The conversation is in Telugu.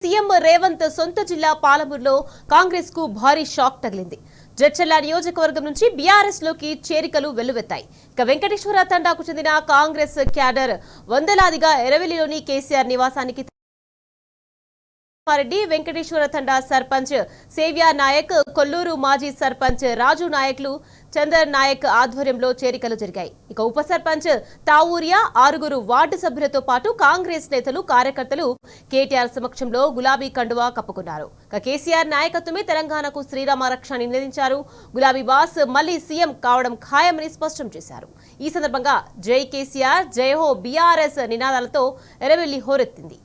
సీఎం రేవంత్ సొంత జిల్లా పాలమూరులో కాంగ్రెస్ కు భారీ షాక్ తగిలింది. జడ్చర్ల నియోజకవర్గం నుంచి బీఆర్ఎస్ లోకి చేరికలు వెల్లువెత్తాయి. ఇక వెంకటేశ్వర తండాకు చెందిన కాంగ్రెస్ క్యాడర్ వందలాదిగా ఎరవెల్లిలోని కేసీఆర్ నివాసానికి రెడ్డి వెంకటేశ్వర తండా సర్పంచ్ సేవ్యా నాయక్, కొల్లూరు మాజీ సర్పంచ్ రాజు నాయక్లు, చందర్ నాయక్ ఆధ్వర్యంలో చేరికలు జరిగాయి. ఇక ఉప సర్పంచ్ తావూరియా, 6 వార్డు సభ్యులతో పాటు కాంగ్రెస్ నేతలు, కార్యకర్తలు కేటీఆర్ సమక్షంలో గులాబీ కండువా కప్పుకున్నారు. ఇక కేసీఆర్ నాయకత్వమే తెలంగాణకు శ్రీరామ రక్ష నినదించారు. గులాబీ బాస్ మళ్లీ సీఎం కావడం ఖాయమని స్పష్టం చేశారు. ఈ సందర్భంగా జై కేసీఆర్, జై హో బీఆర్ఎస్ నినాదాలతో ఎరవెల్లి హోరెత్తింది.